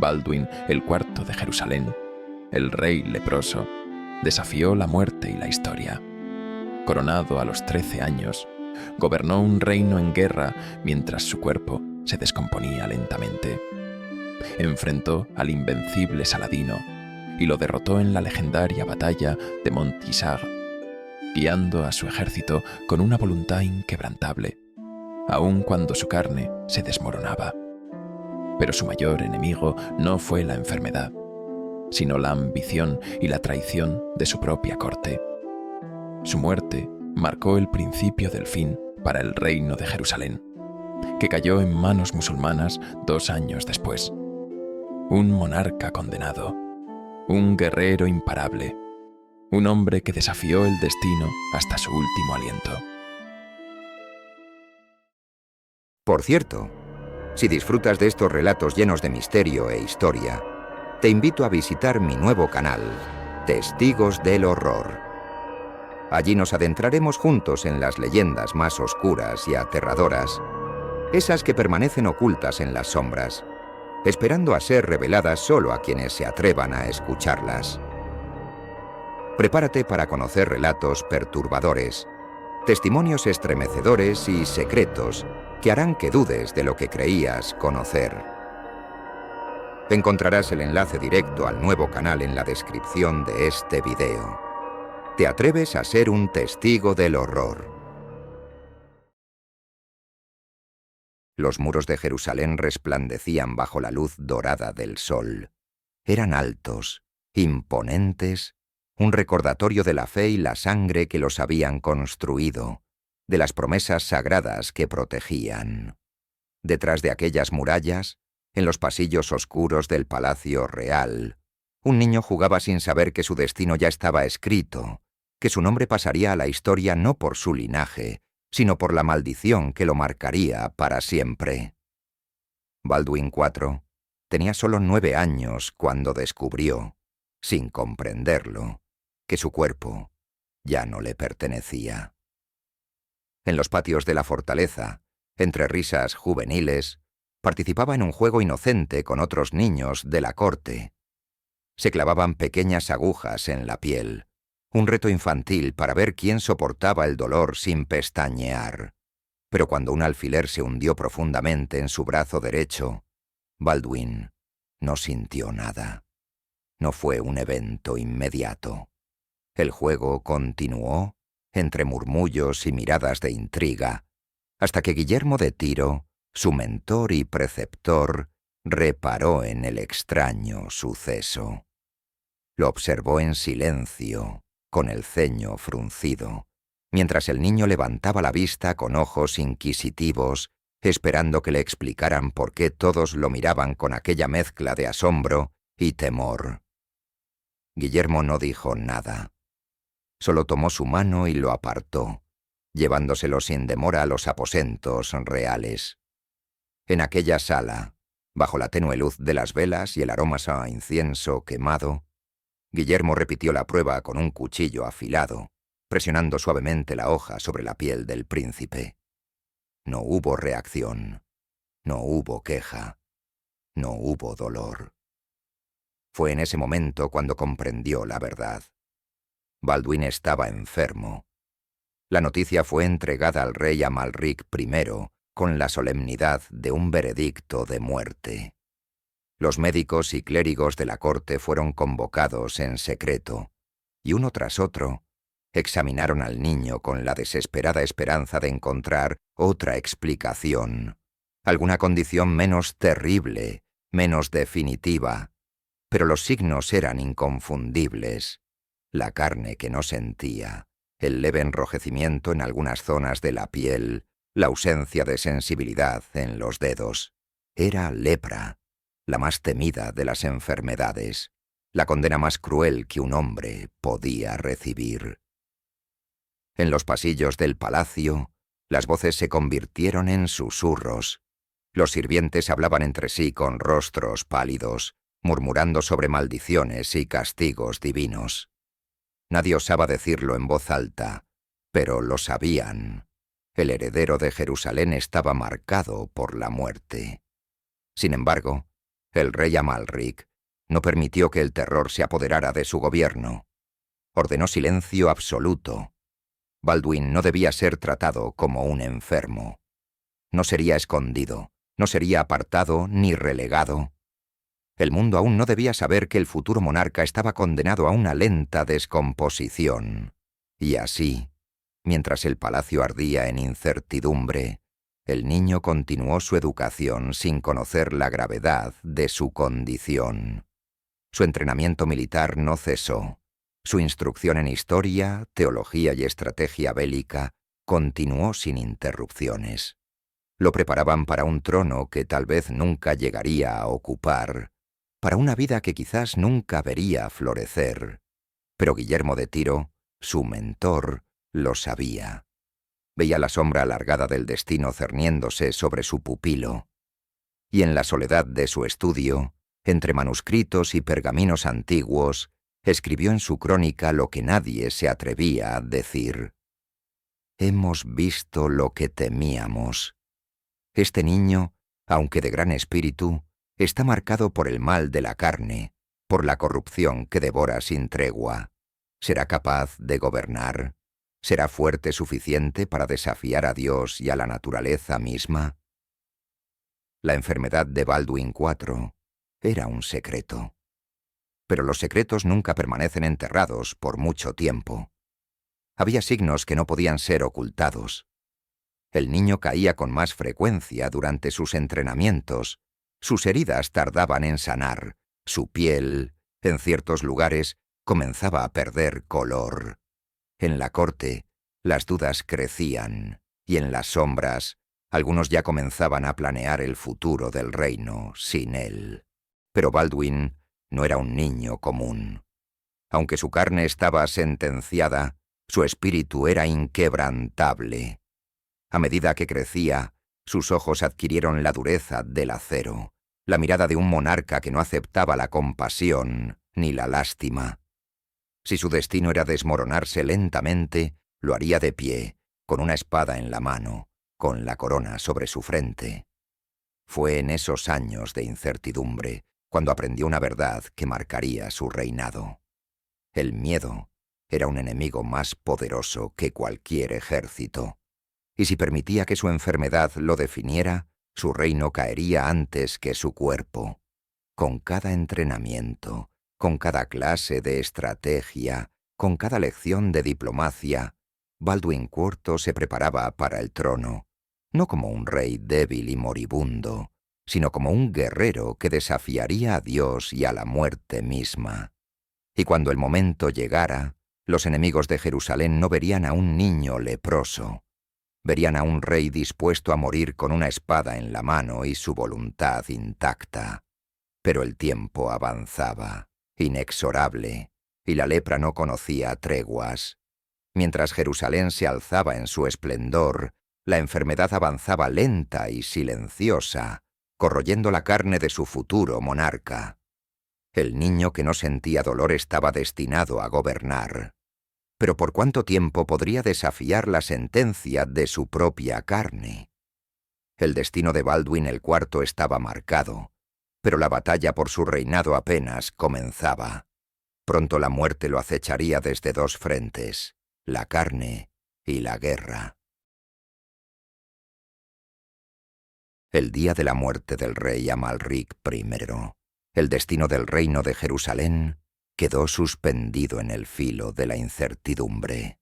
Balduin el IV de Jerusalén, el rey leproso, desafió la muerte y la historia. Coronado a los 13 años, gobernó un reino en guerra mientras su cuerpo se descomponía lentamente. Enfrentó al invencible Saladino y lo derrotó en la legendaria batalla de Montisar, guiando a su ejército con una voluntad inquebrantable, aun cuando su carne se desmoronaba. Pero su mayor enemigo no fue la enfermedad, sino la ambición y la traición de su propia corte. Su muerte marcó el principio del fin para el reino de Jerusalén, que cayó en manos musulmanas 2 años después. Un monarca condenado, un guerrero imparable, un hombre que desafió el destino hasta su último aliento. Por cierto, si disfrutas de estos relatos llenos de misterio e historia, te invito a visitar mi nuevo canal, Testigos del Horror. Allí nos adentraremos juntos en las leyendas más oscuras y aterradoras, esas que permanecen ocultas en las sombras, esperando a ser reveladas solo a quienes se atrevan a escucharlas. Prepárate para conocer relatos perturbadores, testimonios estremecedores y secretos que harán que dudes de lo que creías conocer. Encontrarás el enlace directo al nuevo canal en la descripción de este video. ¿Te atreves a ser un testigo del horror? Los muros de Jerusalén resplandecían bajo la luz dorada del sol. Eran altos, imponentes, un recordatorio de la fe y la sangre que los habían construido, de las promesas sagradas que protegían. Detrás de aquellas murallas, en los pasillos oscuros del Palacio Real, un niño jugaba sin saber que su destino ya estaba escrito, que su nombre pasaría a la historia no por su linaje, sino por la maldición que lo marcaría para siempre. Balduin IV tenía solo 9 años cuando descubrió, sin comprenderlo, que su cuerpo ya no le pertenecía. En los patios de la fortaleza, entre risas juveniles, participaba en un juego inocente con otros niños de la corte. Se clavaban pequeñas agujas en la piel, un reto infantil para ver quién soportaba el dolor sin pestañear. Pero cuando un alfiler se hundió profundamente en su brazo derecho, Balduin no sintió nada. No fue un evento inmediato. El juego continuó, entre murmullos y miradas de intriga, hasta que Guillermo de Tiro, su mentor y preceptor, reparó en el extraño suceso. Lo observó en silencio, con el ceño fruncido, mientras el niño levantaba la vista con ojos inquisitivos, esperando que le explicaran por qué todos lo miraban con aquella mezcla de asombro y temor. Guillermo no dijo nada. Solo tomó su mano y lo apartó, llevándoselo sin demora a los aposentos reales. En aquella sala, bajo la tenue luz de las velas y el aroma a incienso quemado, Guillermo repitió la prueba con un cuchillo afilado, presionando suavemente la hoja sobre la piel del príncipe. No hubo reacción, no hubo queja, no hubo dolor. Fue en ese momento cuando comprendió la verdad. Balduin estaba enfermo. La noticia fue entregada al rey Amalric I con la solemnidad de un veredicto de muerte. Los médicos y clérigos de la corte fueron convocados en secreto, y uno tras otro examinaron al niño con la desesperada esperanza de encontrar otra explicación, alguna condición menos terrible, menos definitiva, pero los signos eran inconfundibles. La carne que no sentía, el leve enrojecimiento en algunas zonas de la piel, la ausencia de sensibilidad en los dedos. Era lepra, la más temida de las enfermedades, la condena más cruel que un hombre podía recibir. En los pasillos del palacio, las voces se convirtieron en susurros. Los sirvientes hablaban entre sí con rostros pálidos, murmurando sobre maldiciones y castigos divinos. Nadie osaba decirlo en voz alta, pero lo sabían. El heredero de Jerusalén estaba marcado por la muerte. Sin embargo, El rey Amalric no permitió que el terror se apoderara de su gobierno. Ordenó silencio absoluto. Baldwin no debía ser tratado como un enfermo. No sería escondido, no sería apartado ni relegado. El mundo aún no debía saber que el futuro monarca estaba condenado a una lenta descomposición. Y así, mientras el palacio ardía en incertidumbre, el niño continuó su educación sin conocer la gravedad de su condición. Su entrenamiento militar no cesó. Su instrucción en historia, teología y estrategia bélica continuó sin interrupciones. Lo preparaban para un trono que tal vez nunca llegaría a ocupar, para una vida que quizás nunca vería florecer. Pero Guillermo de Tiro, su mentor, lo sabía. Veía la sombra alargada del destino cerniéndose sobre su pupilo. Y en la soledad de su estudio, entre manuscritos y pergaminos antiguos, escribió en su crónica lo que nadie se atrevía a decir. Hemos visto lo que temíamos. Este niño, aunque de gran espíritu, está marcado por el mal de la carne, por la corrupción que devora sin tregua. ¿Será capaz de gobernar? ¿Será fuerte suficiente para desafiar a Dios y a la naturaleza misma? La enfermedad de Baldwin IV era un secreto. Pero los secretos nunca permanecen enterrados por mucho tiempo. Había signos que no podían ser ocultados. El niño caía con más frecuencia durante sus entrenamientos. Sus heridas tardaban en sanar. Su piel, en ciertos lugares, comenzaba a perder color. En la corte, las dudas crecían, y en las sombras, algunos ya comenzaban a planear el futuro del reino sin él. Pero Baldwin no era un niño común. Aunque su carne estaba sentenciada, su espíritu era inquebrantable. A medida que crecía, sus ojos adquirieron la dureza del acero, la mirada de un monarca que no aceptaba la compasión ni la lástima. Si su destino era desmoronarse lentamente, lo haría de pie, con una espada en la mano, con la corona sobre su frente. Fue en esos años de incertidumbre cuando aprendió una verdad que marcaría su reinado. El miedo era un enemigo más poderoso que cualquier ejército, y si permitía que su enfermedad lo definiera, su reino caería antes que su cuerpo. Con cada entrenamiento, con cada clase de estrategia, con cada lección de diplomacia, Baldwin IV se preparaba para el trono, no como un rey débil y moribundo, sino como un guerrero que desafiaría a Dios y a la muerte misma. Y cuando el momento llegara, los enemigos de Jerusalén no verían a un niño leproso, verían a un rey dispuesto a morir con una espada en la mano y su voluntad intacta. Pero el tiempo avanzaba, inexorable, y la lepra no conocía treguas. Mientras Jerusalén se alzaba en su esplendor, la enfermedad avanzaba lenta y silenciosa, corroyendo la carne de su futuro monarca. El niño que no sentía dolor estaba destinado a gobernar. Pero ¿por cuánto tiempo podría desafiar la sentencia de su propia carne? El destino de Baldwin IV estaba marcado, pero la batalla por su reinado apenas comenzaba. Pronto la muerte lo acecharía desde dos frentes, la carne y la guerra. El día de la muerte del rey Amalric I, el destino del reino de Jerusalén quedó suspendido en el filo de la incertidumbre.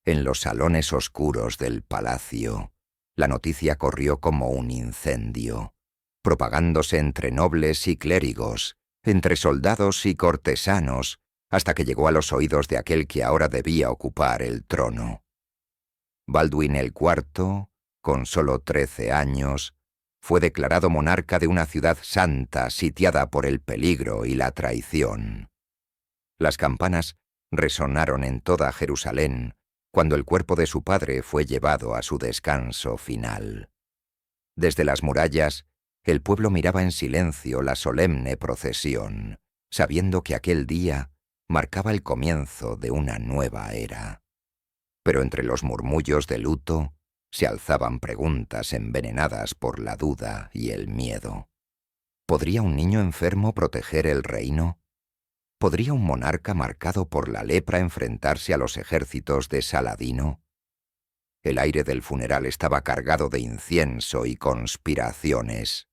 En los salones oscuros del palacio, la noticia corrió como un incendio, propagándose entre nobles y clérigos, entre soldados y cortesanos, hasta que llegó a los oídos de aquel que ahora debía ocupar el trono. Baldwin IV, con solo 13 años, fue declarado monarca de una ciudad santa sitiada por el peligro y la traición. Las campanas resonaron en toda Jerusalén cuando el cuerpo de su padre fue llevado a su descanso final. Desde las murallas, el pueblo miraba en silencio la solemne procesión, sabiendo que aquel día marcaba el comienzo de una nueva era. Pero entre los murmullos de luto se alzaban preguntas envenenadas por la duda y el miedo. ¿Podría un niño enfermo proteger el reino? ¿Podría un monarca marcado por la lepra enfrentarse a los ejércitos de Saladino? El aire del funeral estaba cargado de incienso y conspiraciones.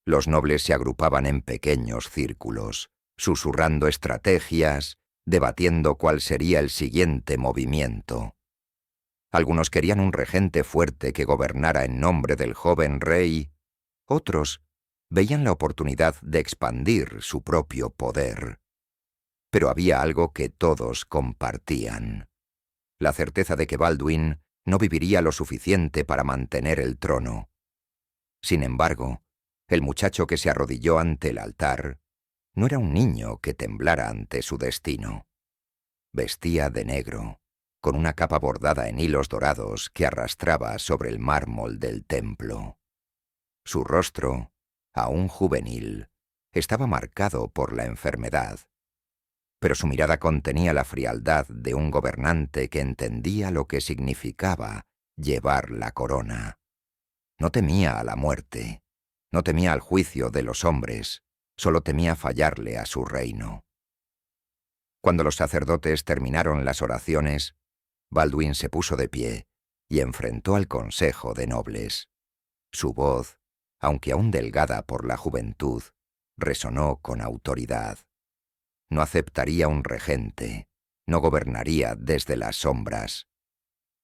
Los nobles se agrupaban en pequeños círculos, susurrando estrategias, debatiendo cuál sería el siguiente movimiento. Algunos querían un regente fuerte que gobernara en nombre del joven rey. Otros veían la oportunidad de expandir su propio poder. Pero había algo que todos compartían: la certeza de que Baldwin no viviría lo suficiente para mantener el trono. Sin embargo, el muchacho que se arrodilló ante el altar no era un niño que temblara ante su destino. Vestía de negro, con una capa bordada en hilos dorados que arrastraba sobre el mármol del templo. Su rostro, aún juvenil, estaba marcado por la enfermedad, pero su mirada contenía la frialdad de un gobernante que entendía lo que significaba llevar la corona. No temía a la muerte, no temía al juicio de los hombres, solo temía fallarle a su reino. Cuando los sacerdotes terminaron las oraciones, Baldwin se puso de pie y enfrentó al consejo de nobles. Su voz, aunque aún delgada por la juventud, resonó con autoridad. No aceptaría un regente, no gobernaría desde las sombras.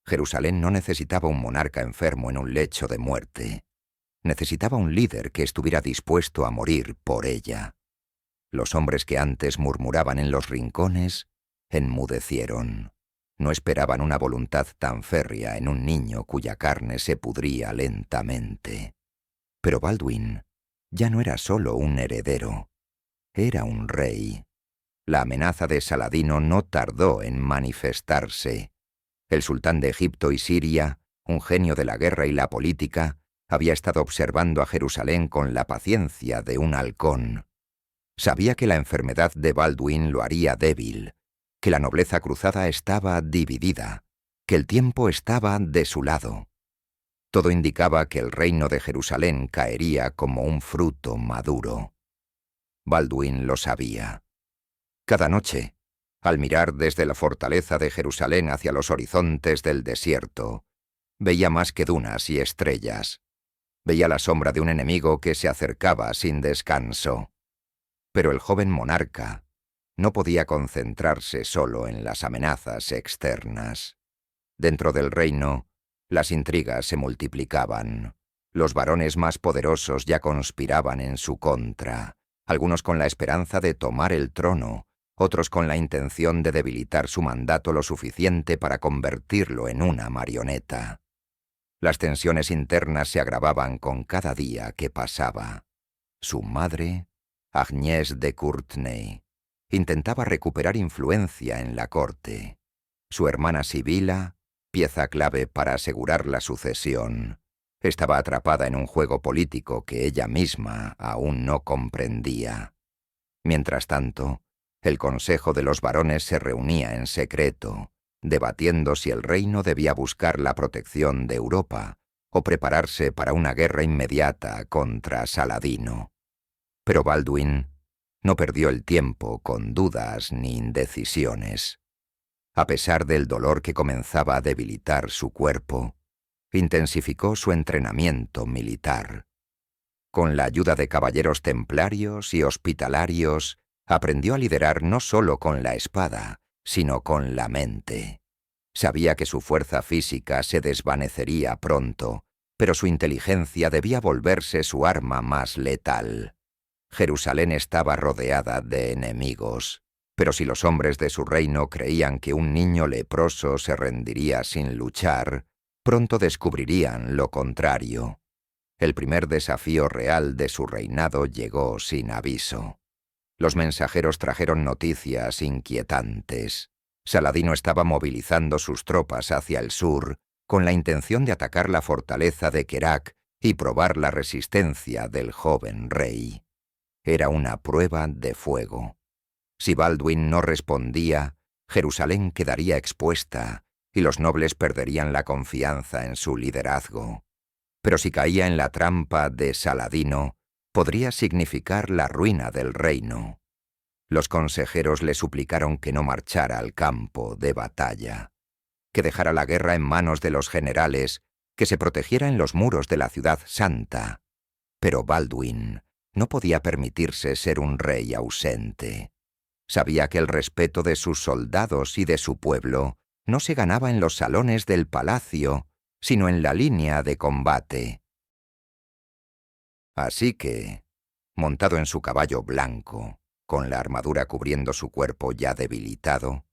Jerusalén no necesitaba un monarca enfermo en un lecho de muerte. Necesitaba un líder que estuviera dispuesto a morir por ella. Los hombres que antes murmuraban en los rincones enmudecieron. No esperaban una voluntad tan férrea en un niño cuya carne se pudría lentamente. Pero Baldwin ya no era solo un heredero, era un rey. La amenaza de Saladino no tardó en manifestarse. El sultán de Egipto y Siria, un genio de la guerra y la política, había estado observando a Jerusalén con la paciencia de un halcón. Sabía que la enfermedad de Baldwin lo haría débil, que la nobleza cruzada estaba dividida, que el tiempo estaba de su lado. Todo indicaba que el reino de Jerusalén caería como un fruto maduro. Baldwin lo sabía. Cada noche, al mirar desde la fortaleza de Jerusalén hacia los horizontes del desierto, veía más que dunas y estrellas. Veía la sombra de un enemigo que se acercaba sin descanso. Pero el joven monarca no podía concentrarse solo en las amenazas externas. Dentro del reino, las intrigas se multiplicaban. Los varones más poderosos ya conspiraban en su contra, algunos con la esperanza de tomar el trono, otros con la intención de debilitar su mandato lo suficiente para convertirlo en una marioneta. Las tensiones internas se agravaban con cada día que pasaba. Su madre, Agnès de Courtenay, intentaba recuperar influencia en la corte. Su hermana Sibila, pieza clave para asegurar la sucesión, estaba atrapada en un juego político que ella misma aún no comprendía. Mientras tanto, el Consejo de los Varones se reunía en secreto, debatiendo si el reino debía buscar la protección de Europa o prepararse para una guerra inmediata contra Saladino. Pero Baldwin no perdió el tiempo con dudas ni indecisiones. A pesar del dolor que comenzaba a debilitar su cuerpo, intensificó su entrenamiento militar. Con la ayuda de caballeros templarios y hospitalarios, aprendió a liderar no solo con la espada, sino con la mente. Sabía que su fuerza física se desvanecería pronto, pero su inteligencia debía volverse su arma más letal. Jerusalén estaba rodeada de enemigos, pero si los hombres de su reino creían que un niño leproso se rendiría sin luchar, pronto descubrirían lo contrario. El primer desafío real de su reinado llegó sin aviso. Los mensajeros trajeron noticias inquietantes. Saladino estaba movilizando sus tropas hacia el sur con la intención de atacar la fortaleza de Kerak y probar la resistencia del joven rey. Era una prueba de fuego. Si Baldwin no respondía, Jerusalén quedaría expuesta y los nobles perderían la confianza en su liderazgo. Pero si caía en la trampa de Saladino, podría significar la ruina del reino. Los consejeros le suplicaron que no marchara al campo de batalla, que dejara la guerra en manos de los generales, que se protegiera en los muros de la ciudad santa. Pero Baldwin no podía permitirse ser un rey ausente. Sabía que el respeto de sus soldados y de su pueblo no se ganaba en los salones del palacio, sino en la línea de combate. Así que, montado en su caballo blanco, con la armadura cubriendo su cuerpo ya debilitado,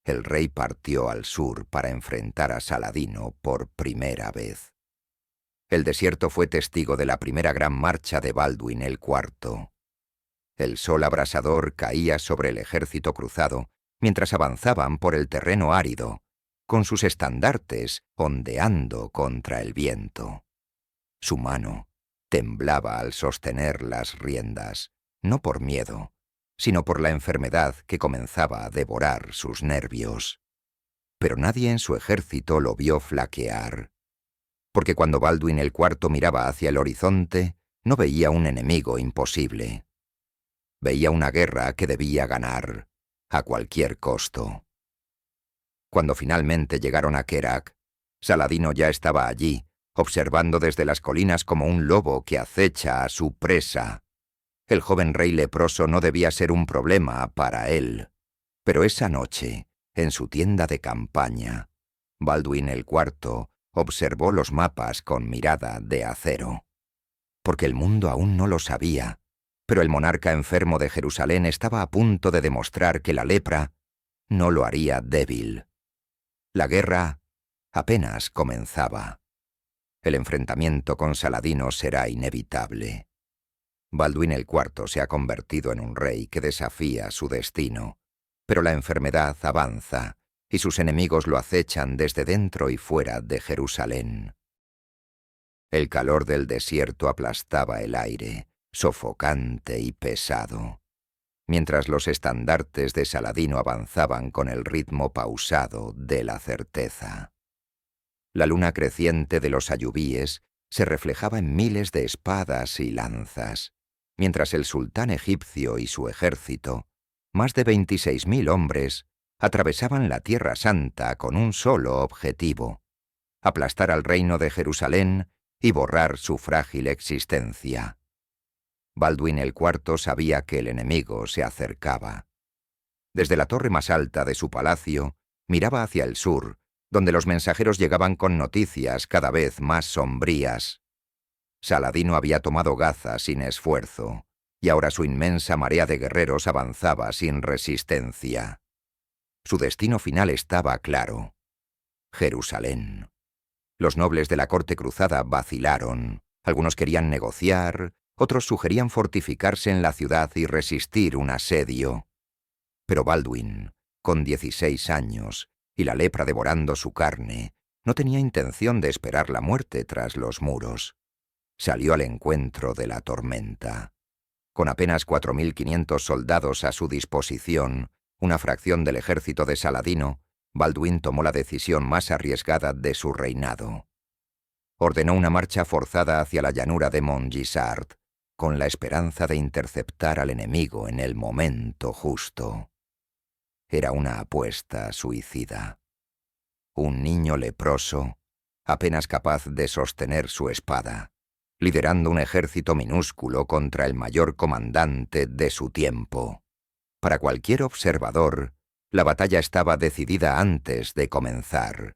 el rey partió al sur para enfrentar a Saladino por primera vez. El desierto fue testigo de la primera gran marcha de Baldwin el IV. El sol abrasador caía sobre el ejército cruzado mientras avanzaban por el terreno árido, con sus estandartes ondeando contra el viento. Su mano temblaba al sostener las riendas, no por miedo, sino por la enfermedad que comenzaba a devorar sus nervios. Pero nadie en su ejército lo vio flaquear, porque cuando Baldwin el IV miraba hacia el horizonte, no veía un enemigo imposible. Veía una guerra que debía ganar, a cualquier costo. Cuando finalmente llegaron a Kerak, Saladino ya estaba allí, observando desde las colinas como un lobo que acecha a su presa. El joven rey leproso no debía ser un problema para él. Pero esa noche, en su tienda de campaña, Baldwin el IV observó los mapas con mirada de acero. Porque el mundo aún no lo sabía, pero el monarca enfermo de Jerusalén estaba a punto de demostrar que la lepra no lo haría débil. La guerra apenas comenzaba. El enfrentamiento con Saladino será inevitable. Baldwin el IV se ha convertido en un rey que desafía su destino, pero la enfermedad avanza y sus enemigos lo acechan desde dentro y fuera de Jerusalén. El calor del desierto aplastaba el aire, sofocante y pesado, mientras los estandartes de Saladino avanzaban con el ritmo pausado de la certeza. La luna creciente de los ayubíes se reflejaba en miles de espadas y lanzas, mientras el sultán egipcio y su ejército, más de 26.000 hombres, atravesaban la Tierra Santa con un solo objetivo: aplastar al reino de Jerusalén y borrar su frágil existencia. Baldwin el IV sabía que el enemigo se acercaba. Desde la torre más alta de su palacio, miraba hacia el sur, donde los mensajeros llegaban con noticias cada vez más sombrías. Saladino había tomado Gaza sin esfuerzo, y ahora su inmensa marea de guerreros avanzaba sin resistencia. Su destino final estaba claro: Jerusalén. Los nobles de la corte cruzada vacilaron. Algunos querían negociar, otros sugerían fortificarse en la ciudad y resistir un asedio. Pero Baldwin, con 16 años, y la lepra devorando su carne, no tenía intención de esperar la muerte tras los muros. Salió al encuentro de la tormenta. Con apenas 4.500 soldados a su disposición, una fracción del ejército de Saladino, Baldwin tomó la decisión más arriesgada de su reinado. Ordenó una marcha forzada hacia la llanura de Montgisard, con la esperanza de interceptar al enemigo en el momento justo. Era una apuesta suicida. Un niño leproso, apenas capaz de sostener su espada, liderando un ejército minúsculo contra el mayor comandante de su tiempo. Para cualquier observador, la batalla estaba decidida antes de comenzar.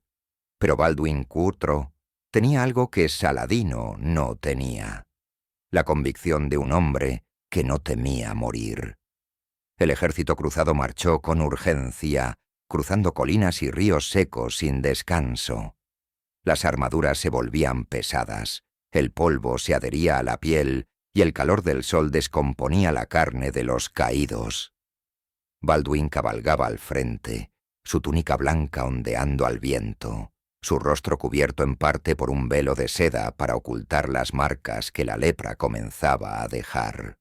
Pero Baldwin IV tenía algo que Saladino no tenía: la convicción de un hombre que no temía morir. El ejército cruzado marchó con urgencia, cruzando colinas y ríos secos sin descanso. Las armaduras se volvían pesadas, el polvo se adhería a la piel y el calor del sol descomponía la carne de los caídos. Baldwin cabalgaba al frente, su túnica blanca ondeando al viento, su rostro cubierto en parte por un velo de seda para ocultar las marcas que la lepra comenzaba a dejar.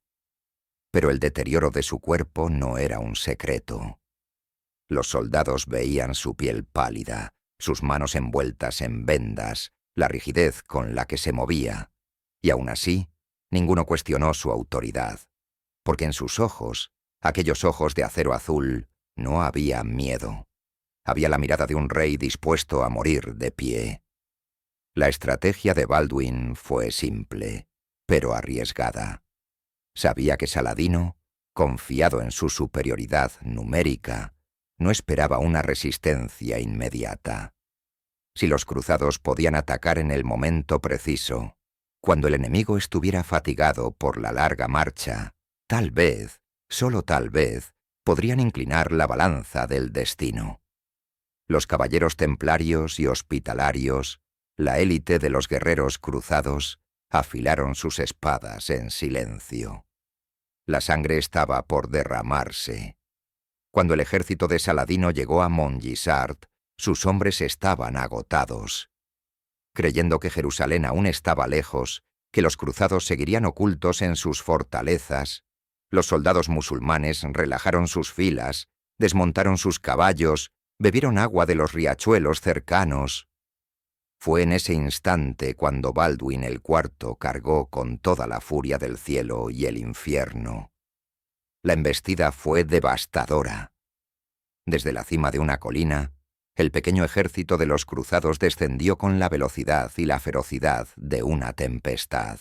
Pero el deterioro de su cuerpo no era un secreto. Los soldados veían su piel pálida, sus manos envueltas en vendas, la rigidez con la que se movía, y aún así Ninguno cuestionó su autoridad, porque en sus ojos, aquellos ojos de acero azul, no había miedo. Había la mirada de un rey dispuesto a morir de pie. La estrategia de Baldwin fue simple, pero arriesgada. Sabía que Saladino, confiado en su superioridad numérica, no esperaba una resistencia inmediata. Si los cruzados podían atacar en el momento preciso, cuando el enemigo estuviera fatigado por la larga marcha, tal vez, solo tal vez, podrían inclinar la balanza del destino. Los caballeros templarios y hospitalarios, la élite de los guerreros cruzados, afilaron sus espadas en silencio. La sangre estaba por derramarse. Cuando el ejército de Saladino llegó a Montgisart, sus hombres estaban agotados. Creyendo que Jerusalén aún estaba lejos, que los cruzados seguirían ocultos en sus fortalezas, los soldados musulmanes relajaron sus filas, desmontaron sus caballos, bebieron agua de los riachuelos cercanos. Fue en ese instante cuando Baldwin el IV cargó con toda la furia del cielo y el infierno. La embestida fue devastadora. Desde la cima de una colina, el pequeño ejército de los cruzados descendió con la velocidad y la ferocidad de una tempestad.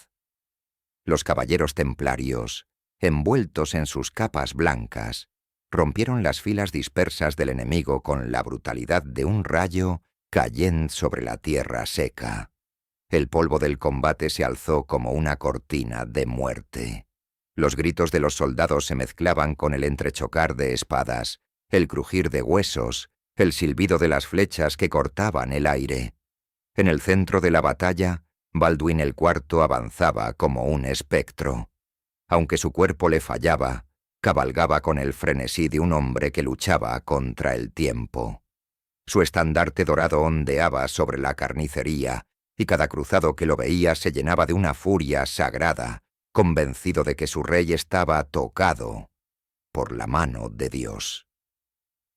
Los caballeros templarios, envueltos en sus capas blancas, rompieron las filas dispersas del enemigo con la brutalidad de un rayo cayendo sobre la tierra seca. El polvo del combate se alzó como una cortina de muerte. Los gritos de los soldados se mezclaban con el entrechocar de espadas, el crujir de huesos, el silbido de las flechas que cortaban el aire. En el centro de la batalla, Baldwin el IV avanzaba como un espectro. Aunque su cuerpo le fallaba, cabalgaba con el frenesí de un hombre que luchaba contra el tiempo. Su estandarte dorado ondeaba sobre la carnicería, y cada cruzado que lo veía se llenaba de una furia sagrada, convencido de que su rey estaba tocado por la mano de Dios.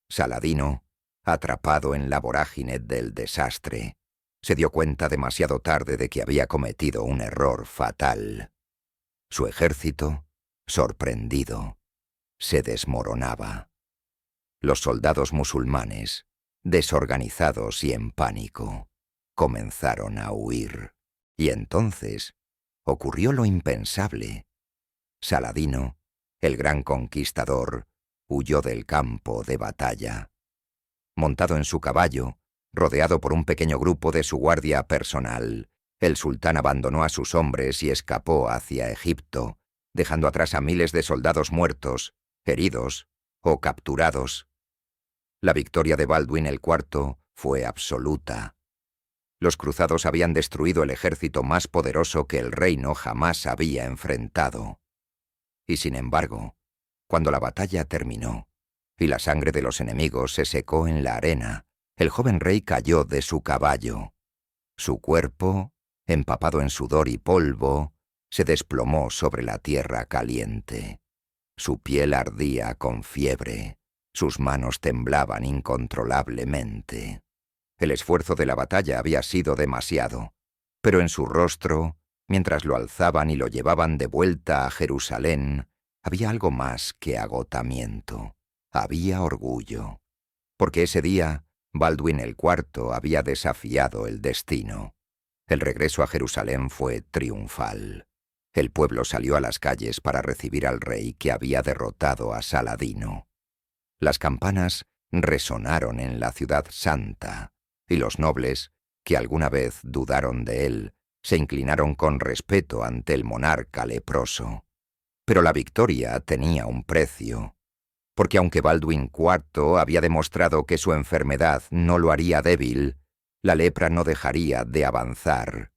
Saladino, atrapado en la vorágine del desastre, se dio cuenta demasiado tarde de que había cometido un error fatal. Su ejército, sorprendido, se desmoronaba. Los soldados musulmanes, desorganizados y en pánico, comenzaron a huir. Y entonces ocurrió lo impensable. Saladino, el gran conquistador, huyó del campo de batalla. Montado en su caballo, rodeado por un pequeño grupo de su guardia personal, el sultán abandonó a sus hombres y escapó hacia Egipto, dejando atrás a miles de soldados muertos, heridos o capturados. La victoria de Baldwin el IV fue absoluta. Los cruzados habían destruido el ejército más poderoso que el reino jamás había enfrentado. Y sin embargo, cuando la batalla terminó y la sangre de los enemigos se secó en la arena, el joven rey cayó de su caballo. Su cuerpo, empapado en sudor y polvo, se desplomó sobre la tierra caliente. Su piel ardía con fiebre, sus manos temblaban incontrolablemente. El esfuerzo de la batalla había sido demasiado, pero en su rostro, mientras lo alzaban y lo llevaban de vuelta a Jerusalén, había algo más que agotamiento. Había orgullo, porque ese día Baldwin el IV había desafiado el destino. El regreso a Jerusalén fue triunfal. El pueblo salió a las calles para recibir al rey que había derrotado a Saladino. Las campanas resonaron en la ciudad santa, y los nobles, que alguna vez dudaron de él, se inclinaron con respeto ante el monarca leproso. Pero la victoria tenía un precio, porque aunque Baldwin IV había demostrado que su enfermedad no lo haría débil, la lepra no dejaría de avanzar,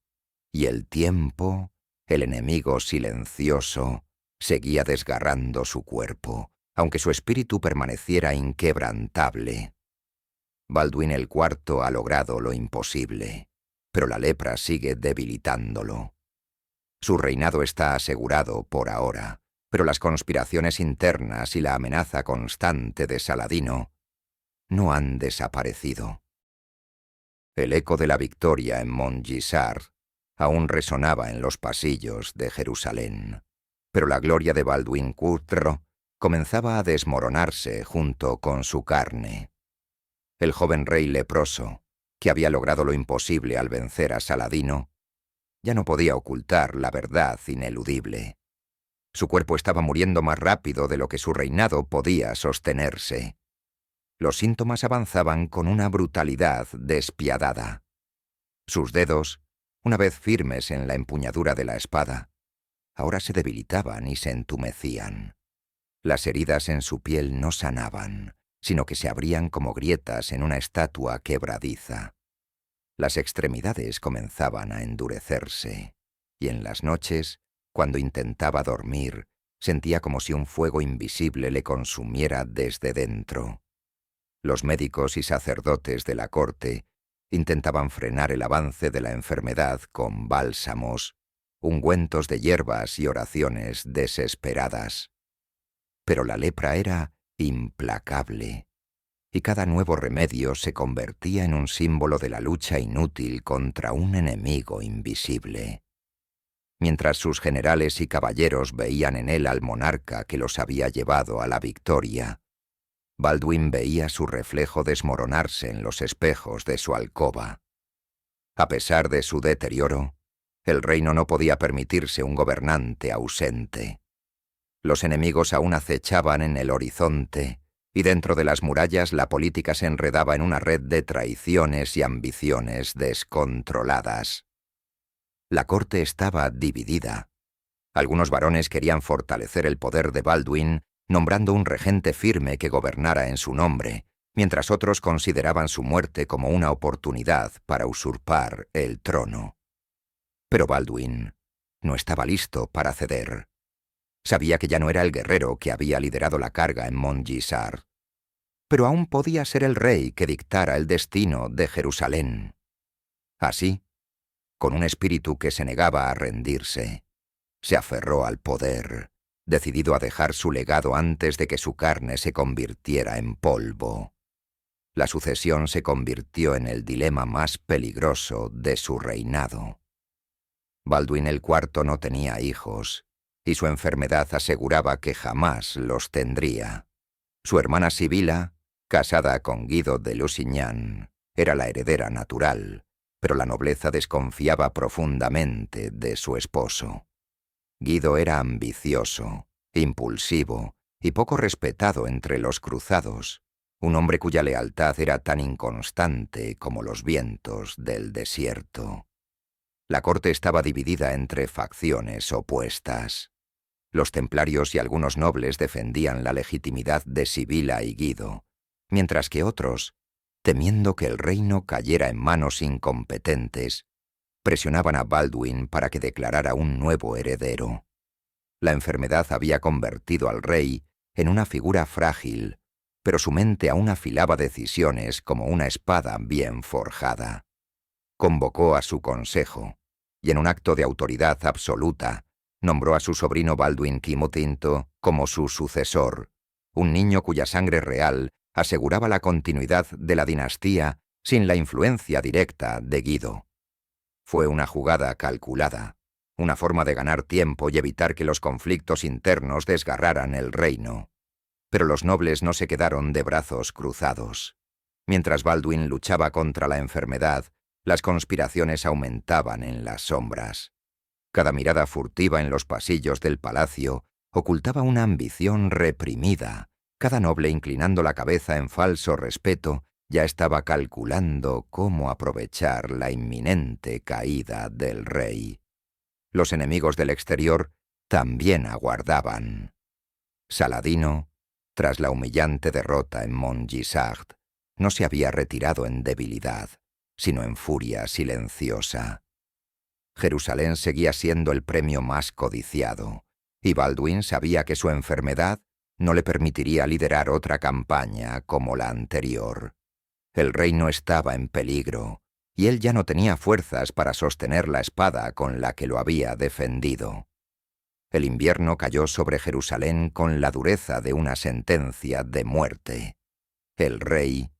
y el tiempo, el enemigo silencioso, seguía desgarrando su cuerpo, aunque su espíritu permaneciera inquebrantable. Baldwin el IV ha logrado lo imposible, pero la lepra sigue debilitándolo. Su reinado está asegurado por ahora, pero las conspiraciones internas y la amenaza constante de Saladino no han desaparecido. El eco de la victoria en Montgisart aún resonaba en los pasillos de Jerusalén. Pero la gloria de Baldwin Curthro comenzaba a desmoronarse junto con su carne. El joven rey leproso, que había logrado lo imposible al vencer a Saladino, ya no podía ocultar la verdad ineludible. Su cuerpo estaba muriendo más rápido de lo que su reinado podía sostenerse. Los síntomas avanzaban con una brutalidad despiadada. Sus dedos, una vez firmes en la empuñadura de la espada, ahora se debilitaban y se entumecían. Las heridas en su piel no sanaban, sino que se abrían como grietas en una estatua quebradiza. Las extremidades comenzaban a endurecerse, y en las noches, cuando intentaba dormir, sentía como si un fuego invisible le consumiera desde dentro. Los médicos y sacerdotes de la corte intentaban frenar el avance de la enfermedad con bálsamos, ungüentos de hierbas y oraciones desesperadas. Pero la lepra era implacable, y cada nuevo remedio se convertía en un símbolo de la lucha inútil contra un enemigo invisible. Mientras sus generales y caballeros veían en él al monarca que los había llevado a la victoria, Baldwin veía su reflejo desmoronarse en los espejos de su alcoba. A pesar de su deterioro, el reino no podía permitirse un gobernante ausente. Los enemigos aún acechaban en el horizonte, y dentro de las murallas la política se enredaba en una red de traiciones y ambiciones descontroladas. La corte estaba dividida. Algunos varones querían fortalecer el poder de Baldwin, nombrando un regente firme que gobernara en su nombre, mientras otros consideraban su muerte como una oportunidad para usurpar el trono. Pero Baldwin no estaba listo para ceder. Sabía que ya no era el guerrero que había liderado la carga en Montgisard, pero aún podía ser el rey que dictara el destino de Jerusalén. Así, con un espíritu que se negaba a rendirse, se aferró al poder, decidido a dejar su legado antes de que su carne se convirtiera en polvo. La sucesión se convirtió en el dilema más peligroso de su reinado. Baldwin el IV no tenía hijos, y su enfermedad aseguraba que jamás los tendría. Su hermana Sibila, casada con Guido de Lusignan, era la heredera natural, pero la nobleza desconfiaba profundamente de su esposo. Guido era ambicioso, impulsivo y poco respetado entre los cruzados, un hombre cuya lealtad era tan inconstante como los vientos del desierto. La corte estaba dividida entre facciones opuestas. Los templarios y algunos nobles defendían la legitimidad de Sibila y Guido, mientras que otros, temiendo que el reino cayera en manos incompetentes, presionaban a Baldwin para que declarara un nuevo heredero. La enfermedad había convertido al rey en una figura frágil, pero su mente aún afilaba decisiones como una espada bien forjada. Convocó a su consejo, y en un acto de autoridad absoluta, nombró a su sobrino Baldwin Quimotinto como su sucesor, un niño cuya sangre real aseguraba la continuidad de la dinastía sin la influencia directa de Guido. Fue una jugada calculada, una forma de ganar tiempo y evitar que los conflictos internos desgarraran el reino. Pero los nobles no se quedaron de brazos cruzados. Mientras Baldwin luchaba contra la enfermedad, las conspiraciones aumentaban en las sombras. Cada mirada furtiva en los pasillos del palacio ocultaba una ambición reprimida. Cada noble, inclinando la cabeza en falso respeto, ya estaba calculando cómo aprovechar la inminente caída del rey. Los enemigos del exterior también aguardaban. Saladino, tras la humillante derrota en Montgisard, no se había retirado en debilidad, sino en furia silenciosa. Jerusalén seguía siendo el premio más codiciado, y Baldwin sabía que su enfermedad no le permitiría liderar otra campaña como la anterior. El reino estaba en peligro, y él ya no tenía fuerzas para sostener la espada con la que lo había defendido. El invierno cayó sobre Jerusalén con la dureza de una sentencia de muerte. El rey,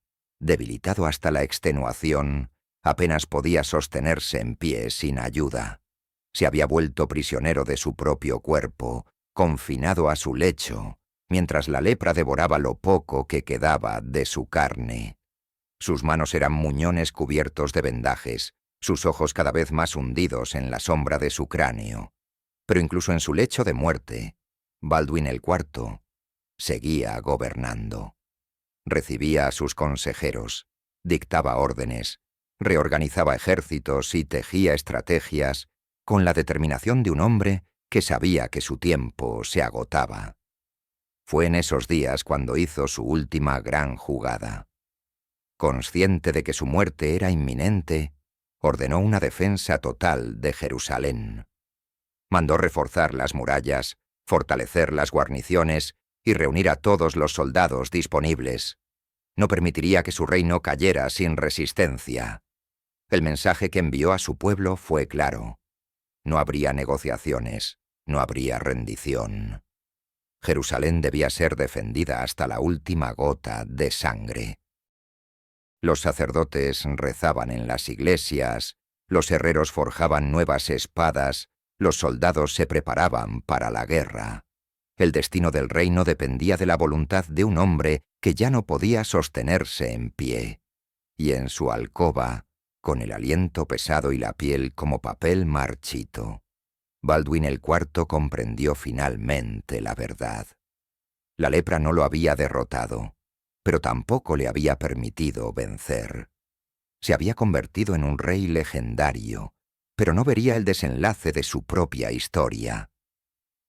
debilitado hasta la extenuación, Apenas podía sostenerse en pie sin ayuda. Se había vuelto prisionero de su propio cuerpo, confinado a su lecho, mientras la lepra devoraba lo poco que quedaba de su carne. Sus manos eran muñones cubiertos de vendajes, sus ojos cada vez más hundidos en la sombra de su cráneo. Pero incluso en su lecho de muerte, Baldwin IV seguía gobernando. Recibía a sus consejeros, dictaba órdenes, reorganizaba ejércitos y tejía estrategias con la determinación de un hombre que sabía que su tiempo se agotaba. Fue en esos días cuando hizo su última gran jugada. Consciente de que su muerte era inminente, ordenó una defensa total de Jerusalén. Mandó reforzar las murallas, fortalecer las guarniciones y reunir a todos los soldados disponibles. No permitiría que su reino cayera sin resistencia. El mensaje que envió a su pueblo fue claro. No habría negociaciones, no habría rendición. Jerusalén debía ser defendida hasta la última gota de sangre. Los sacerdotes rezaban en las iglesias, los herreros forjaban nuevas espadas, los soldados se preparaban para la guerra. El destino del reino dependía de la voluntad de un hombre que ya no podía sostenerse en pie. Y en su alcoba, con el aliento pesado y la piel como papel marchito, Baldwin IV comprendió finalmente la verdad. La lepra no lo había derrotado, pero tampoco le había permitido vencer. Se había convertido en un rey legendario, pero no vería el desenlace de su propia historia.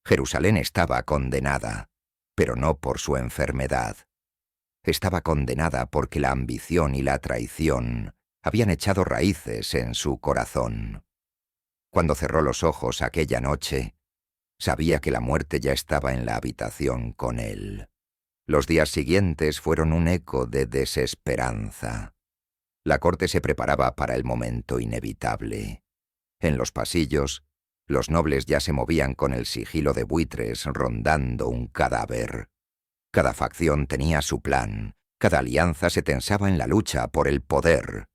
Jerusalén estaba condenada, pero no por su enfermedad. Estaba condenada porque la ambición y la traición habían echado raíces en su corazón. Cuando cerró los ojos aquella noche, sabía que la muerte ya estaba en la habitación con él. Los días siguientes fueron un eco de desesperanza. La corte se preparaba para el momento inevitable. En los pasillos, los nobles ya se movían con el sigilo de buitres rondando un cadáver. Cada facción tenía su plan, cada alianza se tensaba en la lucha por el poder.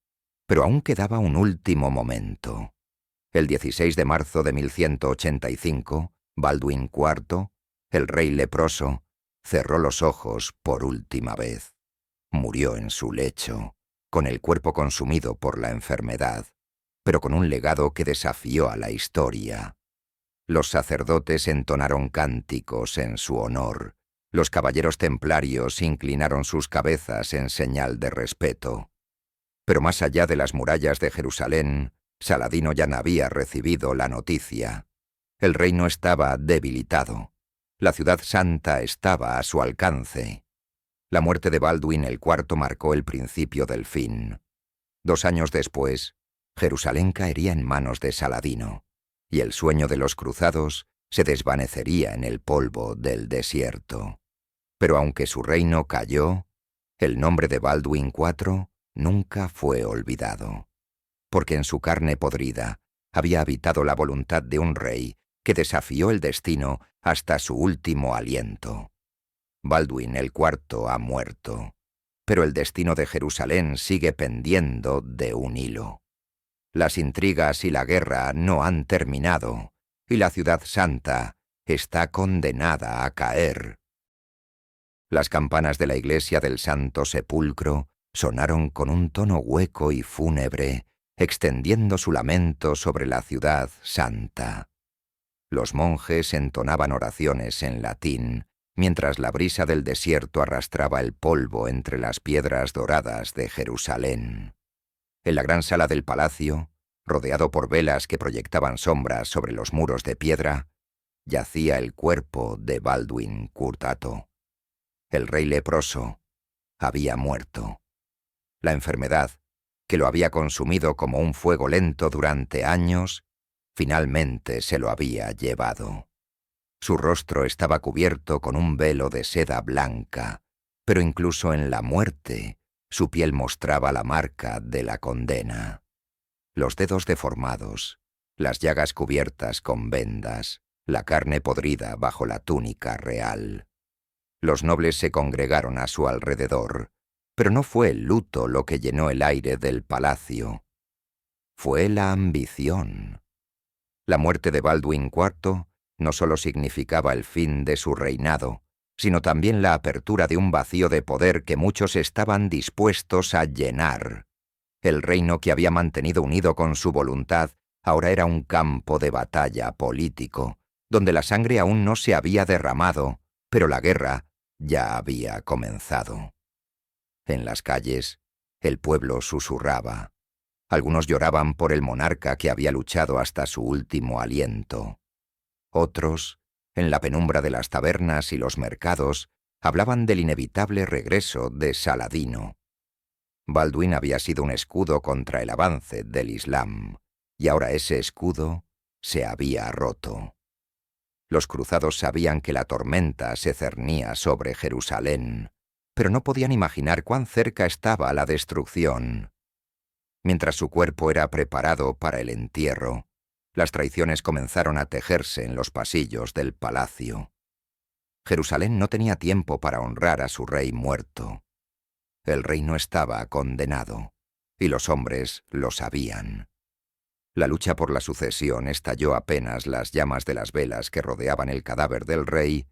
Pero aún quedaba un último momento. El 16 de marzo de 1185, Baldwin IV, el rey leproso, cerró los ojos por última vez. Murió en su lecho, con el cuerpo consumido por la enfermedad, pero con un legado que desafió a la historia. Los sacerdotes entonaron cánticos en su honor. Los caballeros templarios inclinaron sus cabezas en señal de respeto. Pero más allá de las murallas de Jerusalén, Saladino ya no había recibido la noticia. El reino estaba debilitado. La ciudad santa estaba a su alcance. La muerte de Baldwin IV marcó el principio del fin. 2 años después, Jerusalén caería en manos de Saladino, y el sueño de los cruzados se desvanecería en el polvo del desierto. Pero aunque su reino cayó, el nombre de Baldwin IV nunca fue olvidado, porque en su carne podrida había habitado la voluntad de un rey que desafió el destino hasta su último aliento. Baldwin IV ha muerto, pero el destino de Jerusalén sigue pendiendo de un hilo. Las intrigas y la guerra no han terminado, y la ciudad santa está condenada a caer. Las campanas de la iglesia del Santo Sepulcro sonaron con un tono hueco y fúnebre, extendiendo su lamento sobre la ciudad santa. Los monjes entonaban oraciones en latín, mientras la brisa del desierto arrastraba el polvo entre las piedras doradas de Jerusalén. En la gran sala del palacio, rodeado por velas que proyectaban sombras sobre los muros de piedra, yacía el cuerpo de Baldwin IV. El rey leproso había muerto. La enfermedad, que lo había consumido como un fuego lento durante años, finalmente se lo había llevado. Su rostro estaba cubierto con un velo de seda blanca, pero incluso en la muerte, su piel mostraba la marca de la condena. Los dedos deformados, las llagas cubiertas con vendas, la carne podrida bajo la túnica real. Los nobles se congregaron a su alrededor, pero no fue el luto lo que llenó el aire del palacio. fue la ambición. La muerte de Baldwin IV no solo significaba el fin de su reinado, sino también la apertura de un vacío de poder que muchos estaban dispuestos a llenar. El reino que había mantenido unido con su voluntad ahora era un campo de batalla político, donde la sangre aún no se había derramado, pero la guerra ya había comenzado. En las calles, el pueblo susurraba. Algunos lloraban por el monarca que había luchado hasta su último aliento. Otros, en la penumbra de las tabernas y los mercados, hablaban del inevitable regreso de Saladino. Baldwin había sido un escudo contra el avance del Islam, y ahora ese escudo se había roto. Los cruzados sabían que la tormenta se cernía sobre Jerusalén, pero no podían imaginar cuán cerca estaba la destrucción. Mientras su cuerpo era preparado para el entierro, las traiciones comenzaron a tejerse en los pasillos del palacio. Jerusalén no tenía tiempo para honrar a su rey muerto. El reino estaba condenado, y los hombres lo sabían. La lucha por la sucesión estalló apenas las llamas de las velas que rodeaban el cadáver del rey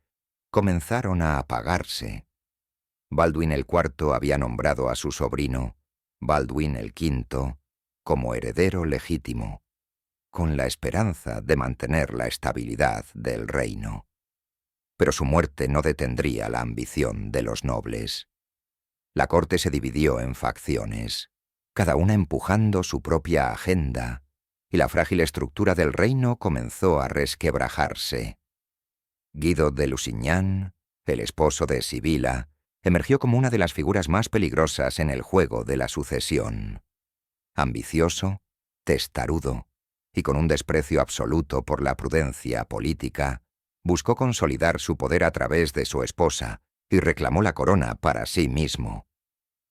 comenzaron a apagarse. Baldwin el IV había nombrado a su sobrino, Baldwin el V, como heredero legítimo, con la esperanza de mantener la estabilidad del reino. Pero su muerte no detendría la ambición de los nobles. La corte se dividió en facciones, cada una empujando su propia agenda, y la frágil estructura del reino comenzó a resquebrajarse. Guido de Lusignan, el esposo de Sibila, emergió como una de las figuras más peligrosas en el juego de la sucesión. Ambicioso, testarudo, y con un desprecio absoluto por la prudencia política, buscó consolidar su poder a través de su esposa y reclamó la corona para sí mismo.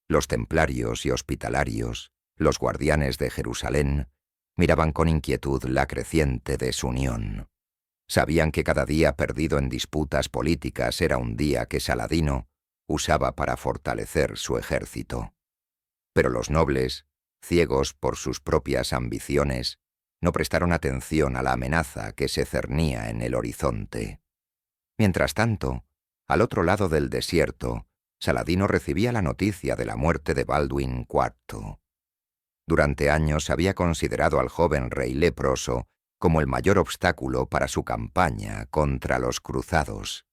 Los templarios y hospitalarios, los guardianes de Jerusalén, miraban con inquietud la creciente desunión. Sabían que cada día perdido en disputas políticas era un día que Saladino usaba para fortalecer su ejército. Pero los nobles, ciegos por sus propias ambiciones, no prestaron atención a la amenaza que se cernía en el horizonte. Mientras tanto, al otro lado del desierto, Saladino recibía la noticia de la muerte de Baldwin IV. Durante años había considerado al joven rey leproso como el mayor obstáculo para su campaña contra los cruzados.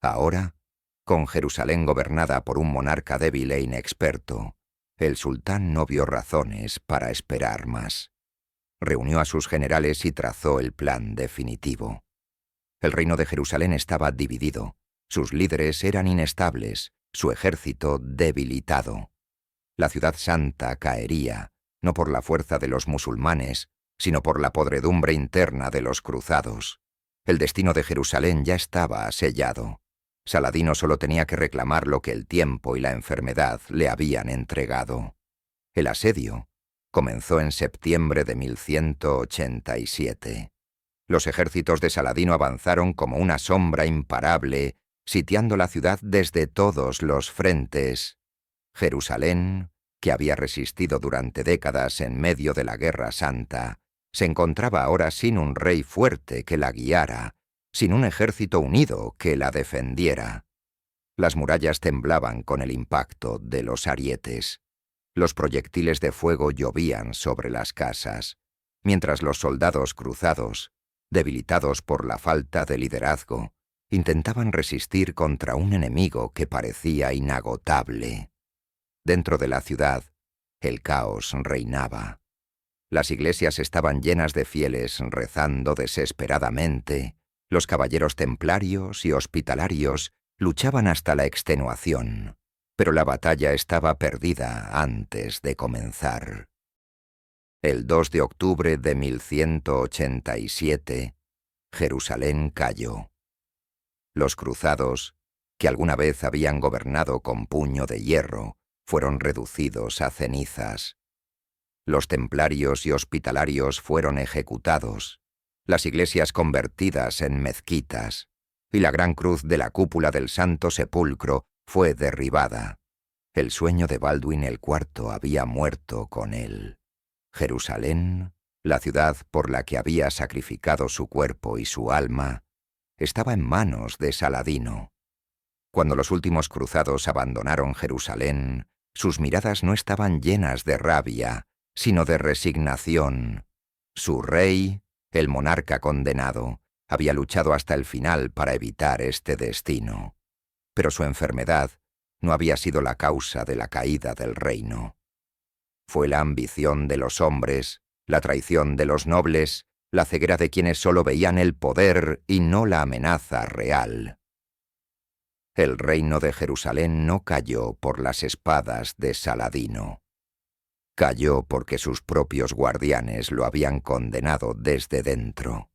Ahora, con Jerusalén gobernada por un monarca débil e inexperto, el sultán no vio razones para esperar más. Reunió a sus generales y trazó el plan definitivo. El reino de Jerusalén estaba dividido, sus líderes eran inestables, su ejército debilitado. La ciudad santa caería, no por la fuerza de los musulmanes, sino por la podredumbre interna de los cruzados. El destino de Jerusalén ya estaba sellado. Saladino solo tenía que reclamar lo que el tiempo y la enfermedad le habían entregado. El asedio comenzó en septiembre de 1187. Los ejércitos de Saladino avanzaron como una sombra imparable, sitiando la ciudad desde todos los frentes. Jerusalén, que había resistido durante décadas en medio de la Guerra Santa, se encontraba ahora sin un rey fuerte que la guiara, sin un ejército unido que la defendiera. Las murallas temblaban con el impacto de los arietes. Los proyectiles de fuego llovían sobre las casas, mientras los soldados cruzados, debilitados por la falta de liderazgo, intentaban resistir contra un enemigo que parecía inagotable. Dentro de la ciudad, el caos reinaba. Las iglesias estaban llenas de fieles rezando desesperadamente, los caballeros templarios y hospitalarios luchaban hasta la extenuación, pero la batalla estaba perdida antes de comenzar. El 2 de octubre de 1187, Jerusalén cayó. Los cruzados, que alguna vez habían gobernado con puño de hierro, fueron reducidos a cenizas. Los templarios y hospitalarios fueron ejecutados, las iglesias convertidas en mezquitas, y la gran cruz de la cúpula del Santo Sepulcro fue derribada. El sueño de Baldwin el IV había muerto con él. Jerusalén, la ciudad por la que había sacrificado su cuerpo y su alma, estaba en manos de Saladino. Cuando los últimos cruzados abandonaron Jerusalén, sus miradas no estaban llenas de rabia, sino de resignación. Su rey, el monarca condenado, había luchado hasta el final para evitar este destino. Pero su enfermedad no había sido la causa de la caída del reino. Fue la ambición de los hombres, la traición de los nobles, la ceguera de quienes solo veían el poder y no la amenaza real. El reino de Jerusalén no cayó por las espadas de Saladino. Cayó porque sus propios guardianes lo habían condenado desde dentro.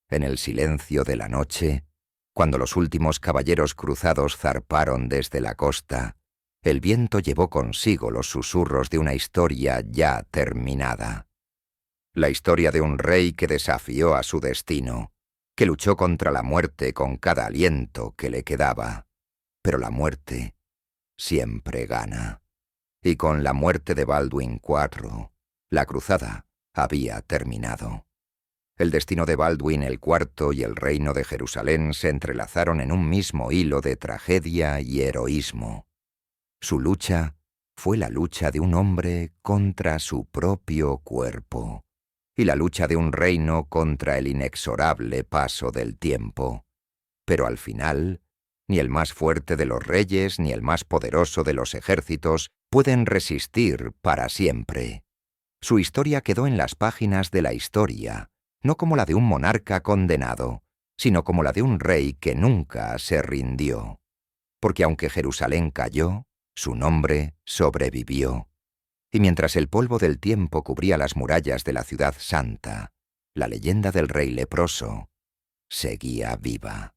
En el silencio de la noche, cuando los últimos caballeros cruzados zarparon desde la costa, el viento llevó consigo los susurros de una historia ya terminada. La historia de un rey que desafió a su destino, que luchó contra la muerte con cada aliento que le quedaba. Pero la muerte siempre gana. Y con la muerte de Baldwin IV, la cruzada había terminado. El destino de Baldwin el IV y el reino de Jerusalén se entrelazaron en un mismo hilo de tragedia y heroísmo. Su lucha fue la lucha de un hombre contra su propio cuerpo, y la lucha de un reino contra el inexorable paso del tiempo. Pero al final, ni el más fuerte de los reyes ni el más poderoso de los ejércitos pueden resistir para siempre. Su historia quedó en las páginas de la historia, no como la de un monarca condenado, sino como la de un rey que nunca se rindió. Porque aunque Jerusalén cayó, su nombre sobrevivió. Y mientras el polvo del tiempo cubría las murallas de la ciudad santa, la leyenda del rey leproso seguía viva.